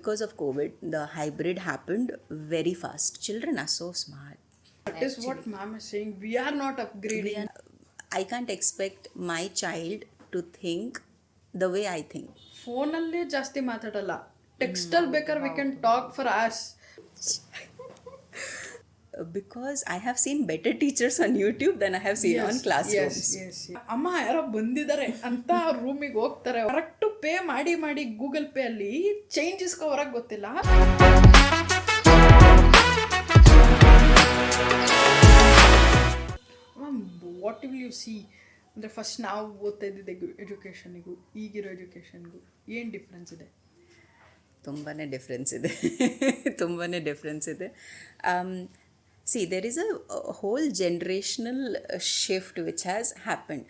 because of COVID, the hybrid happened very fast. Children are so smart. That is what ma'am is saying. We are not upgrading. I can't expect my child to think the way I think. ಫೋನಲ್ಲೇ ಜಾಸ್ತಿ ಮಾತಾಡಲ್ಲ. ಟೆಕ್ಸ್ಟಲ್ಲಿ ಬೇಕಾದ್ರೆ we can talk for hours. Because I have seen better teachers on YouTube than I have seen on classrooms. Yes. ಅಮ್ಮ ಯಾರೋ ಬಂದಿದ್ದಾರೆ ಅಂತ ರೂಮಿಗೆ ಹೋಗ್ತಾರೆ. ಕರೆಕ್ಟ್ ಪೇ ಮಾಡಿ ಗೂಗಲ್ ಪೇ ಅಲ್ಲಿ ಚೇಂಜ್ ಇಸ್ಕೋ ಹೊರಗೆ ಗೊತ್ತಿಲ್ಲ. ವಾಟ್ ವಿಲ್ ಯು ಸಿ ಅಂದರೆ ಫಸ್ಟ್ ನಾವು ಓದ್ತಾ ಇದ್ದಿದ್ದು ಎಜುಕೇಷನಿಗೂ ಈಗಿರೋ ಎಜುಕೇಷನ್ಗೂ ಏನು ಡಿಫ್ರೆನ್ಸ್ ಇದೆ? ತುಂಬಾ ಡಿಫ್ರೆನ್ಸ್ ಇದೆ. See, there is a whole generational shift which has happened.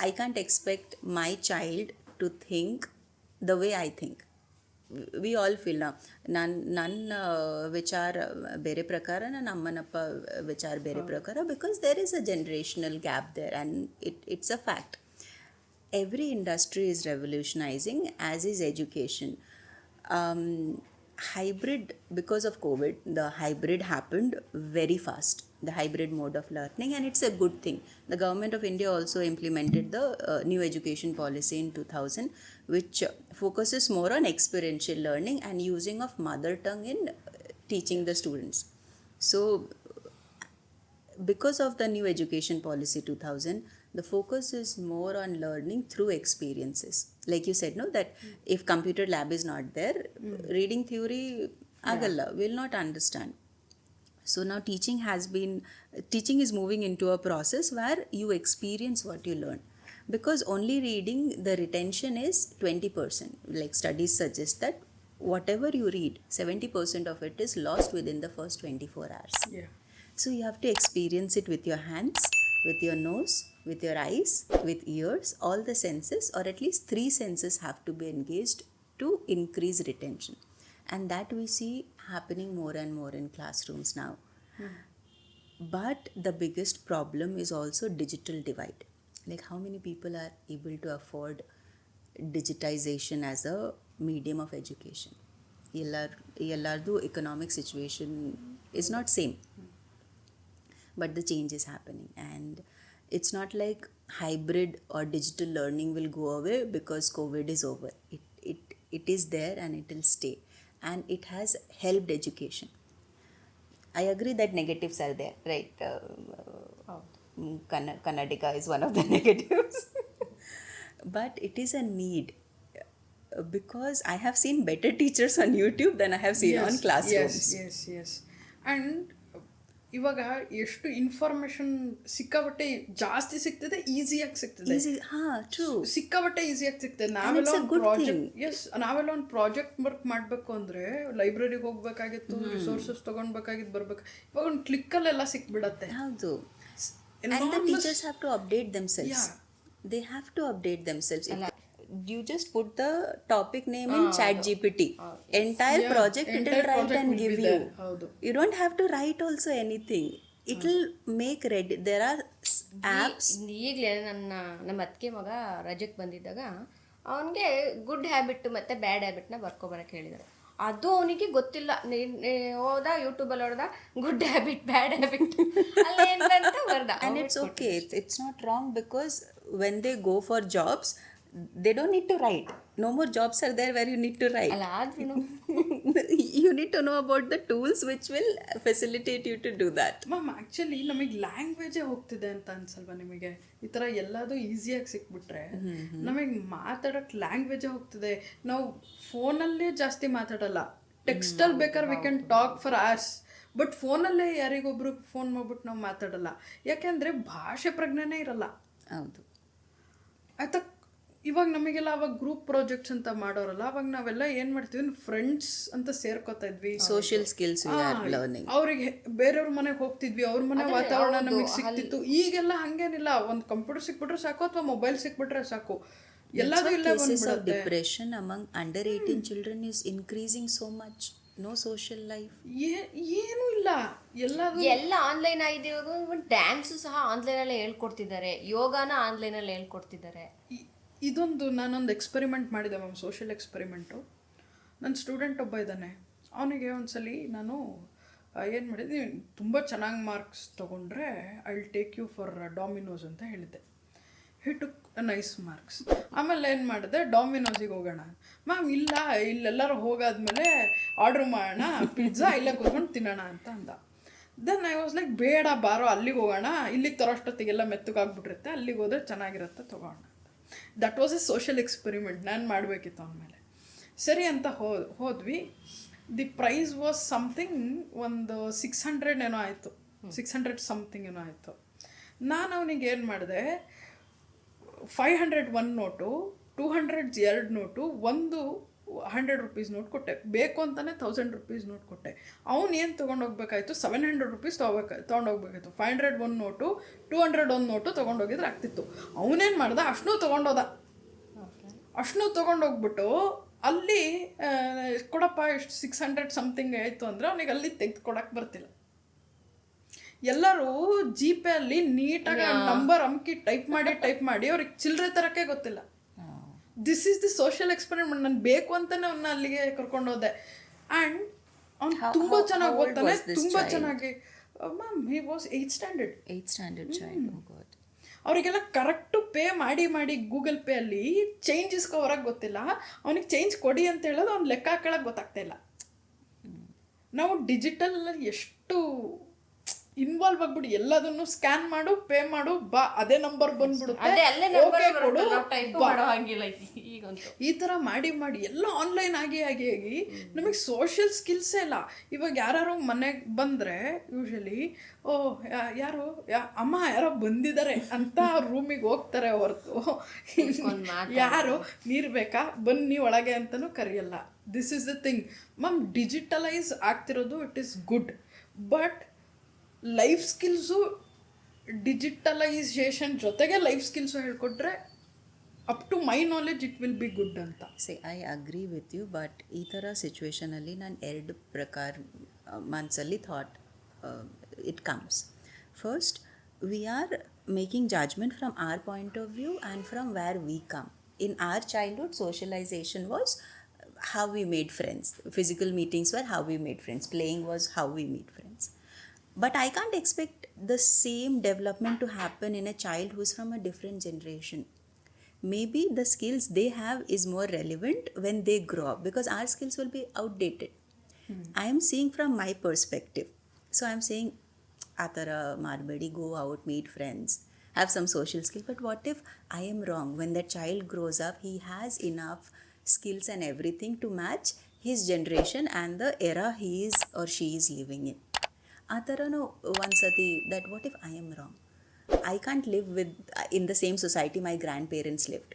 I can't expect my child to think the way I think. We all feel now. ನನ್ನ ವಿಚಾರ ಬೇರೆ ಪ್ರಕಾರ, ನನ್ನ ಅಮ್ಮನಪ್ಪ ವಿಚಾರ ಬೇರೆ ಪ್ರಕಾರ, because there is a generational gap there and it's a fact. Every industry is revolutionizing, as is education. Hybrid, because of COVID, the hybrid happened very fast, the hybrid mode of learning, and it's a good thing. The government of India also implemented the new education policy in 2000, which focuses more on experiential learning and using of mother tongue in teaching the students. So because of the new education policy 2000, the focus is more on learning through experiences. Like you said, no, that if computer lab is not there, reading theory agalla, will not understand. So now teaching is moving into a process where you experience what you learn. Because only reading, the retention is 20%. Like studies suggest that whatever you read, 70% of it is lost within the first 24 hours. Yeah. So you have to experience it with your hands, with your nose, with your eyes, with ears, all the senses, or at least 3 senses have to be engaged to increase retention. And that we see happening more and more in classrooms now. But the biggest problem is also digital divide. Like how many people are able to afford digitization as a medium of education? Ellardu economic situation is not same. But the change is happening, and it's not like hybrid or digital learning will go away because COVID is over. It is there and it will stay, and it has helped education. I agree that negatives are there, right? Kannadika is one of the negatives. But it is a need, because I have seen better teachers on YouTube than I have seen on classrooms. Yes. And ಇವಾಗ ಎಷ್ಟು information ಸಿಕ್ಕಾಬಟ್ಟೆ ಜಾಸ್ತಿ ಸಿಗ್ತದೆ, ಈಸಿಯಾಗಿ ಸಿಗ್ತದೆ. ಸಿಕ್ಕಾಬಟ್ಟೆ ಈಸಿಯಾಗಿ ಸಿಗ್ತದೆ. ನಾವೆಲ್ಲ ಒಂದು ಪ್ರಾಜೆಕ್ಟ್ ವರ್ಕ್ ಮಾಡಬೇಕು ಅಂದರೆ ಲೈಬ್ರರಿಗೆ ಹೋಗ್ಬೇಕಾಗಿತ್ತು, ರಿಸೋರ್ಸಸ್ ತೊಗೊಳ್ಬೇಕಾಗಿತ್ತು, ಬರ್ಬೇಕು. ಇವಾಗ ಒಂದು ಕ್ಲಿಕ್ಕಲ್ಲೆಲ್ಲ ಸಿಕ್ಬಿಡತ್ತೆ. ಹೌದು. And the teachers have to update themselves. Yeah. They have to update themselves. You just put the topic name in ChatGPT. Entire project it will write and give you. You don't have to write also anything. It will make ready. There are apps. ಈಗಲೇ ನಮ್ಮ ಅತ್ತಿಗೆ ಮಗ ರಜೆಗೆ ಬಂದಿದ್ದಾಗ ಅವನಿಗೆ good habit ಮತ್ತು ಬ್ಯಾಡ್ ಹ್ಯಾಬಿಟ್ನ ಬರ್ಕೊಬರಕ್ಕೆ ಹೇಳಿದ್ದಾರೆ. ಅದು ಅವನಿಗೆ ಗೊತ್ತಿಲ್ಲ. ಹೋದ ಯೂಟ್ಯೂಬಲ್ಲಿ ಹೊಡೆದ ಗುಡ್ ಹ್ಯಾಬಿಟ್ ಬ್ಯಾಡ್ ಹ್ಯಾಬಿಟ್ ಅಲ್ಲೇನಂತ ಬರ್ದ. And it's okay. It's not wrong, because when they go for jobs, they don't need to write. No more jobs are there where you need to write. You need to know about the tools which will facilitate you to do that. Ma'am, actually ನಮಗೆ ಲ್ಯಾಂಗ್ವೇಜೇ ಹೋಗ್ತಿದೆ ಅಂತ ಅನ್ಸಲ್ವಾ ನಿಮಗೆ? ಈ ಥರ ಎಲ್ಲದೂ ಈಸಿಯಾಗಿ ಸಿಕ್ಬಿಟ್ರೆ ನಮಗೆ ಮಾತಾಡೋಕ್ಕೆ ಲ್ಯಾಂಗ್ವೇಜೇ ಹೋಗ್ತಿದೆ. ನಾವು ಫೋನಲ್ಲೇ ಜಾಸ್ತಿ ಮಾತಾಡಲ್ಲ. ಟೆಕ್ಸ್ಟಲ್ಲಿ ಬೇಕಾದ್ರೆ we can talk for hours. But ಫೋನಲ್ಲೇ ಯಾರಿಗೊಬ್ರು ಫೋನ್ ಮಾಡ್ಬಿಟ್ಟು ನಾವು ಮಾತಾಡಲ್ಲ. ಯಾಕೆಂದರೆ ಭಾಷೆ ಪ್ರಜ್ಞೆನೇ ಇರಲ್ಲ. ಹೌದು. ಆಯ್ತಾ? ಇವಾಗ ನಮಗೆಲ್ಲ ಅವಾಗ ಗ್ರೂಪ್ ಪ್ರಾಜೆಕ್ಟ್ಸ್ ಅಂತ ಮಾಡೋರಲ್ಲ, ಅವಾಗ ನಾವೆಲ್ಲ ಏನು ಮಾಡ್ತೀವಿ, ಫ್ರೆಂಡ್ಸ್ ಅಂತ ಸೇರ್ಕೋತಾ ಇದ್ವಿ. ಸೋಷಿಯಲ್ ಸ್ಕಿಲ್ಸ್ ಅವ್ರಿಗೆ ಬೇರೆಯವ್ರ ಮನೆಗೆ ಹೋಗ್ತಿದ್ವಿ, ಅವ್ರ ಮನೆ ವಾತಾವರಣ ನಮಗೆ ಸಿಕ್ತಿತ್ತು. ಈಗೆಲ್ಲ ಹಂಗೇನಿಲ್ಲ. ಒಂದು ಕಂಪ್ಯೂಟರ್ ಸಿಕ್ಬಿಟ್ರೆ ಸಾಕು, ಅಥವಾ ಮೊಬೈಲ್ ಸಿಕ್ಬಿಟ್ರೆ ಸಾಕು, ಎಲ್ಲದೂ ಇಲ್ಲ. Depression among under 18 children is increasing so much. No social life. ಏನೂ ಇಲ್ಲ. ಎಲ್ಲ ಆನ್ಲೈನ್ ಆಗಿದೆ. ಇವಾಗ ಡ್ಯಾನ್ಸು ಸಹ ಆನ್ಲೈನಲ್ಲೇ ಹೇಳ್ಕೊಡ್ತಿದ್ದಾರೆ, ಯೋಗಾನ ಆನ್ಲೈನಲ್ಲಿ ಹೇಳ್ಕೊಡ್ತಿದ್ದಾರೆ. ನಾನೊಂದು ಎಕ್ಸ್ಪೆರಿಮೆಂಟ್ ಮಾಡಿದೆ ಮ್ಯಾಮ್, ಸೋಷಿಯಲ್ ಎಕ್ಸ್ಪೆರಿಮೆಂಟು. ನನ್ನ ಸ್ಟೂಡೆಂಟ್ ಒಬ್ಬ ಇದ್ದಾನೆ, ಅವನಿಗೆ ಒಂದ್ಸಲಿ ನಾನು ಏನು ಮಾಡಿದ್ದೆ, ತುಂಬ ಚೆನ್ನಾಗಿ ಮಾರ್ಕ್ಸ್ ತೊಗೊಂಡ್ರೆ I will take you for Domino's ಅಂತ ಹೇಳಿದ್ದೆ. He took nice marks. ಆಮೇಲೆ ಏನು ಮಾಡಿದೆ, ಡಾಮಿನೋಸಿಗೆ ಹೋಗೋಣ. ಮ್ಯಾಮ್ ಇಲ್ಲ, ಇಲ್ಲೆಲ್ಲರೂ ಹೋಗಾದ್ಮೇಲೆ ಆರ್ಡ್ರ್ ಮಾಡೋಣ ಪಿಜ್ಜಾ, ಇಲ್ಲೇ ಕೂತ್ಕೊಂಡು ತಿನ್ನೋಣ ಅಂತ ಅಂದ. ದೆನ್ ಐ ವಾಸ್ ಲೈಕ್, ಬೇಡ ಬಾರೋ ಅಲ್ಲಿಗೆ ಹೋಗೋಣ, ಇಲ್ಲಿಗೆ ತರೋಷ್ಟೊತ್ತಿಗೆಲ್ಲ ಮೆತ್ತಗಾಗ್ಬಿಟ್ಟಿರುತ್ತೆ, ಅಲ್ಲಿಗೆ ಹೋದರೆ ಚೆನ್ನಾಗಿರುತ್ತೆ ತೊಗೋಣ ಅಂತ. That was A social experiment ನಾನು ಮಾಡಬೇಕಿತ್ತು ಅವನ ಸರಿ ಅಂತ ಹೋದ್ವಿ. ದಿ ಪ್ರೈಸ್ ವಾಸ್ ಸಮಥಿಂಗ್ ಒಂದು 600 ಏನೋ ಆಯಿತು, 600 ಸಮಥಿಂಗ್ ಏನೋ ಆಯಿತು. ನಾನು ಅವನಿಗೆ ಏನು ಮಾಡಿದೆ, 500 ಒಂದು ನೋಟು, 200 2 ನೋಟು, ಒಂದು 100 ರೂಪೀಸ್ ನೋಟ್ ಕೊಟ್ಟೆ. ಬೇಕು ಅಂತಲೇ 1000 ರೂಪೀಸ್ ನೋಟ್ ಕೊಟ್ಟೆ. ಅವ್ನು ಏನು ತೊಗೊಂಡೋಗ್ಬೇಕಾಯ್ತು, 700 ರೂಪೀಸ್ ತೊಗೊಂಡೋಗ್ಬೇಕಾಯ್ತು. 500 ಒಂದು ನೋಟು, 200 ಒಂದು ನೋಟು ತೊಗೊಂಡೋಗಿದ್ರೆ ಆಗ್ತಿತ್ತು. ಅವನೇನು ಮಾಡ್ದೆ, ಅಷ್ಟನ್ನೂ ತೊಗೊಂಡೋದ. ಅಷ್ಟನ್ನೂ ತೊಗೊಂಡೋಗ್ಬಿಟ್ಟು ಅಲ್ಲಿ ಕೊಡಪ್ಪ ಎಷ್ಟು 600 ಸಮಥಿಂಗ್ ಆಯಿತು ಅಂದರೆ ಅವನಿಗೆ ಅಲ್ಲಿ ತೆಗೆದು ಕೊಡೋಕ್ಕೆ ಬರ್ತಿಲ್ಲ. ಎಲ್ಲರೂ ಜಿ ಪೇ ಅಲ್ಲಿ ನೀಟಾಗಿ ನಂಬರ್ ಅಮ್ಕಿ ಟೈಪ್ ಮಾಡಿ ಅವ್ರಿಗೆ ಚಿಲ್ಲರೆ ತರಕ್ಕೆ ಗೊತ್ತಿಲ್ಲ. This is the social experiment. ನಾನು ಬೇಕು ಅಂತಾನೆ ಅವನ್ನ ಅಲ್ಲಿಗೆ ಕರ್ಕೊಂಡೋದೆ. ಆ್ಯಂಡ್ ಅವ್ನು ತುಂಬ ಚೆನ್ನಾಗಿ ಓದ್ತಾನೆ, ತುಂಬ ಚೆನ್ನಾಗಿ. Ma'am he was 8th standard child. ಅವರಿಗೆಲ್ಲ ಕರೆಕ್ಟು ಪೇ ಮಾಡಿ ಗೂಗಲ್ ಪೇ ಅಲ್ಲಿ ಚೇಂಜ್ ಇಸ್ಕೋವರಕ್ಕೆ ಗೊತ್ತಿಲ್ಲ. ಅವನಿಗೆ ಚೇಂಜ್ ಕೊಡಿ ಅಂತ ಹೇಳೋದು ಅವ್ನು ಲೆಕ್ಕ ಹಾಕೊಳ್ಳೋಕೆ ಗೊತ್ತಾಗ್ತಾ ಇಲ್ಲ. ನಾವು ಡಿಜಿಟಲ್ ಎಷ್ಟು ಇನ್ವಾಲ್ವ್ ಆಗ್ಬಿಟ್ಟು ಎಲ್ಲದನ್ನು ಸ್ಕ್ಯಾನ್ ಮಾಡು, ಪೇ ಮಾಡು, ಬಾ ಅದೇ ನಂಬರ್ ಬಂದ್ಬಿಡುತ್ತೆ, ಈ ಥರ ಮಾಡಿ ಎಲ್ಲ ಆನ್ಲೈನ್ ಆಗಿ ನಮಗೆ ಸೋಷಿಯಲ್ ಸ್ಕಿಲ್ಸೇ ಇಲ್ಲ. ಇವಾಗ ಯಾರು ಮನೆಗೆ ಬಂದರೆ ಯೂಶಲಿ ಯಾರು ಅಮ್ಮ ಯಾರೋ ಬಂದಿದ್ದಾರೆ ಅಂತ ರೂಮಿಗೆ ಹೋಗ್ತಾರೆ ಹೊರತು ಯಾರು ನೀರು ಬೇಕಾ ಬನ್ನಿ ಒಳಗೆ ಅಂತಲೂ ಕರೆಯಲ್ಲ. This is the thing ma'am. Digitalise ಆಗ್ತಿರೋದು it is good, but life skills digitalisation ಜೊತೆಗೆ ಲೈಫ್ ಸ್ಕಿಲ್ಸು ಹೇಳ್ಕೊಟ್ರೆ up to my knowledge it will be good ಅಂತ. I agree with you, but ಈ ಥರ ಸಿಚುವೇಶನಲ್ಲಿ ನಾನು 2 ಪ್ರಕಾರ ಮನಸ್ಸಲ್ಲಿ thought it comes. First, we are making judgement from our point of view and from where we come. In our childhood socialization was how we made friends, physical meetings were how we made friends, playing was how we made friends. But I can't expect the same development to happen in a child who's from a different generation. Maybe the skills they have is more relevant when they grow up, because our skills will be outdated. I am seeing from my perspective. So I am saying, Atara Marbedi, go out, meet friends, have some social skill. But what if I am wrong? When that child grows up, he has enough skills and everything to match his generation and the era he is or she is living in. ಆ ಥರನೂ ಒಂದ್ಸತಿ that what if I am wrong? I can't live in the same society my grandparents lived.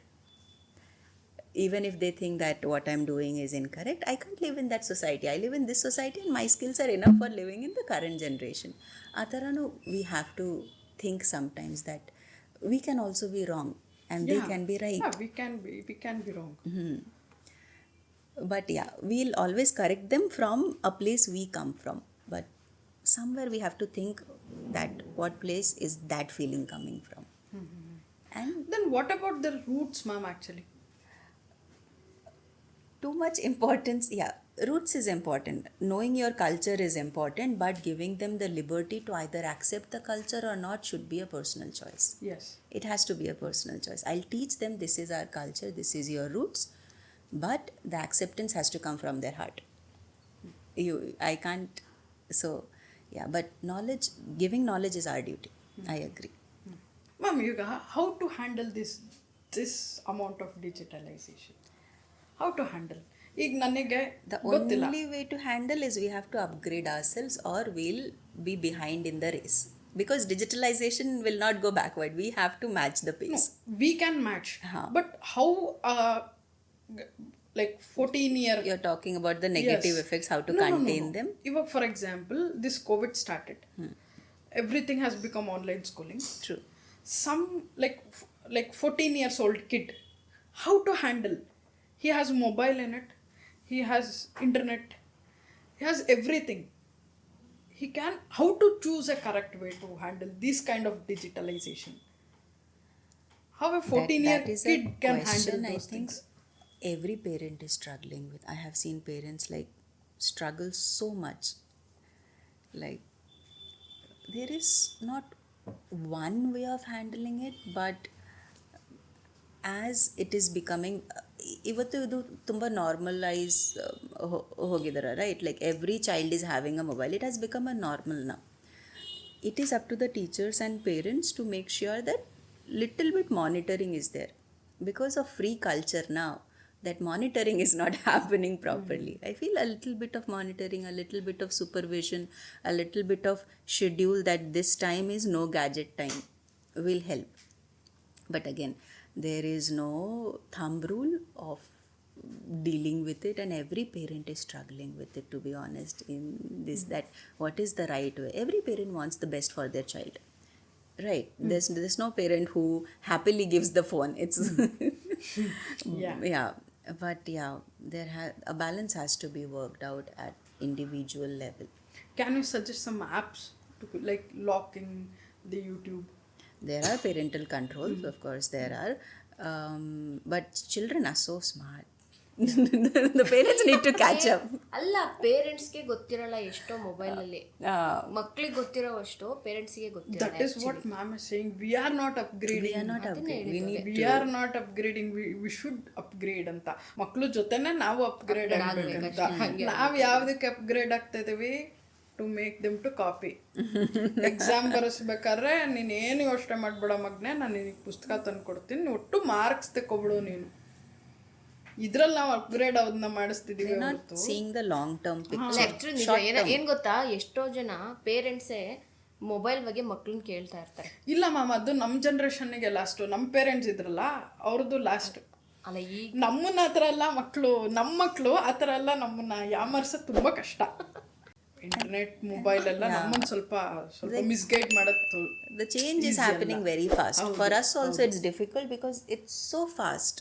Even if they think that what I'm doing is incorrect, I can't live in that society. I live in this society and my skills are enough for living in the current generation. ಆ ಥರನೂ we have to think sometimes that we can also be wrong and they can be right. Yeah, we can be wrong. But yeah, we'll always correct them from a place we come from. But somewhere we have to think that what place is that feeling coming from. And then what about the roots, ma'am? Actually, too much importance. Roots is important, knowing your culture is important, but giving them the liberty to either accept the culture or not should be a personal choice. Yes, it has to be a personal choice. I'll teach them this is our culture, this is your roots, but the acceptance has to come from their heart. I can't. So yeah, but giving knowledge is our duty. I agree. Ma'am, how to handle this amount of digitalization? How to handle? ಈಗ ನನಗೆ the only way to handle is we have to upgrade ourselves or we'll be behind in the race, because digitalization will not go backward. We have to match the pace. No, we can match. But how like 14-year you're talking about the negative effects, how to contain them. Even for example, this COVID started, everything has become online schooling. True. Some like 14 years old kid, how to handle? He has mobile in it, he has internet, he has everything. He can, how to choose a correct way to handle this kind of digitalization? How a 14-year kid can handle those things? every parent is struggling with. I have seen parents like struggle so much. Like, there is not one way of handling it, but as it is becoming, ಇವತ್ತು ಇದು ತುಂಬ normalise ಹೋಗಿದ್ದಾರೆ, right? Like every child is having a mobile. It has become a normal now. It is up to the teachers and parents to make sure that little bit monitoring is there, because of free culture now, that monitoring is not happening properly. I feel a little bit of monitoring, a little bit of supervision, a little bit of schedule that this time is no gadget time will help. But again, there is no thumb rule of dealing with it, and every parent is struggling with it, to be honest, in this, that what is the right way. Every parent wants the best for their child, right? There's no parent who happily gives the phone. It's yeah, but yeah, a balance has to be worked out at individual level. Can you suggest some apps to like locking the YouTube? There are parental controls, of course there are, but children are so smart. The parents need to catch up. ಅಲ್ಲ, ಪೇರೆಂಟ್ಸ್ಗೆ ಗೊತ್ತಿರಲ್ಲ ಎಷ್ಟೋ ಮೊಬೈಲಲ್ಲಿ, ಮಕ್ಳಿಗೆ ಗೊತ್ತಿರೋ ಅಷ್ಟು ಪೇರೆಂಟ್ಸ್ಗೆ ಗೊತ್ತಿರಲ್ಲ. That is what ma'am is saying. We are not upgrading. We are not upgrading. We are not upgrading. We should upgrade ಅಂತ. ಮಕ್ಕಳು ಜೊತೆನೆ ನಾವು ಅಪ್ಗ್ರೇಡ್ ಆಗಬೇಕಂತ. ನಾವು ಯಾವುದಕ್ಕೆ ಅಪ್ಗ್ರೇಡ್ ಆಗ್ತಾ ಇದೀವಿ? To make them to copy. Exam ಬರೆಸ್ಬೇಕಾದ್ರೆ ನೀನೇನು ಯೋಚನೆ ಮಾಡ್ಬೇಡ ಮಗನೇ, ನಾನು ನಿನಗೆ ಪುಸ್ತಕ ತಂದು ಕೊಡ್ತೀನಿ, ಒಟ್ಟು ಮಾರ್ಕ್ಸ್ ತೆಕ್ಕೊಬಿಡು ನೀನು. ಇದ್ರಲ್ಲಿ ನಾವು ಅಪ್ಗ್ರೇಡ್ ಅದನ್ನ ಮಾಡಿಸ್ತಿದೀವಿ. Seeing the long term picture. ಏನ್ ಗೊತ್ತಾ, ಎಷ್ಟೋ ಜನ ಪೇರೆಂಟ್ಸೇ ಮೊಬೈಲ್ ಬಗ್ಗೆ ಮಕ್ಳನ್ನ ಕೇಳ್ತಾ ಇರ್ತಾರೆ. ಇಲ್ಲ ಮ್ಯಾಮ್, ಅದು ನಮ್ಮ ಜನ್ರೇಷನ್ಗೆ ಲಾಸ್ಟ್. ನಮ್ಮ ಪೇರೆಂಟ್ಸ್ ಇದ್ರಲ್ಲ ಅವ್ರದ್ದು ಲಾಸ್ಟ್. ಅಲ್ಲ, ಈಗ ನಮ್ಮನ್ನ ಆ ಥರ ಎಲ್ಲ ನಮ್ಮ ಮಕ್ಕಳು ಆ ಥರ ಎಲ್ಲ ನಮ್ಮನ್ನ ಯಾಮರ್ಸೋದು ತುಂಬ ಕಷ್ಟ. ಇಂಟರ್ನೆಟ್ ಮೊಬೈಲ್ ಎಲ್ಲ ನಮ್ಮನ್ನು ಸ್ವಲ್ಪ ಮಿಸ್ಗೈಡ್ ಮಾಡುತ್ತೆ. The change is happening very fast. For us also it's difficult because it's so fast.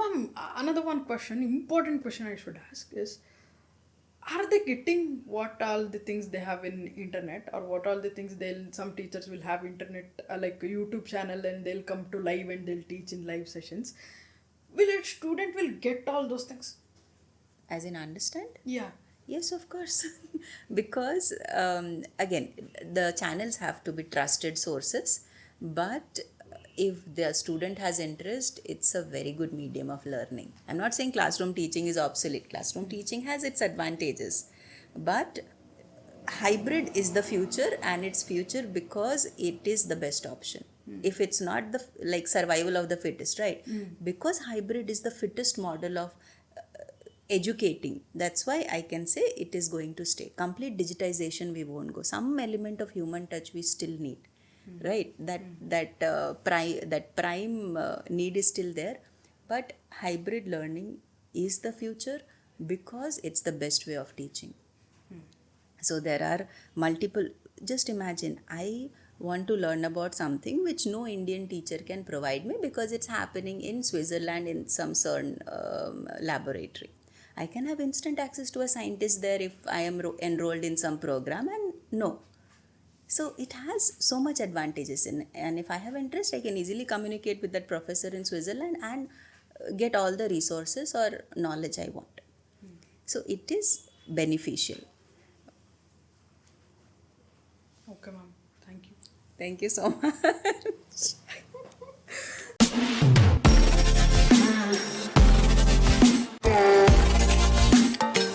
Ma'am, another one question, important question I should ask is, are they getting what all the things they have in internet, or what all the things some teachers will have internet, like a YouTube channel, and they'll come to live and they'll teach in live sessions? Will a student will get all those things? As in understand? Yeah. Yes, of course. Because again, the channels have to be trusted sources, but if the student has interest, it's a very good medium of learning. I'm not saying classroom teaching is obsolete. Classroom teaching has its advantages, but hybrid is the future, and it's future because it is the best option. If it's not the like survival of the fittest, right? Because hybrid is the fittest model of educating. That's why I can say it is going to stay. Complete digitization we won't go. Some element of human touch we still need, right? That prime need is still there, but hybrid learning is the future because it's the best way of teaching. So there are multiple. Just imagine, I want to learn about something which no Indian teacher can provide me because it's happening in Switzerland in some CERN laboratory. I can have instant access to a scientist there if I am enrolled in some program, and no. So it has so much advantages and if I have interest, I can easily communicate with that professor in Switzerland and get all the resources or knowledge I want. So it is beneficial. Okay, ma'am. Thank you. Thank you so much.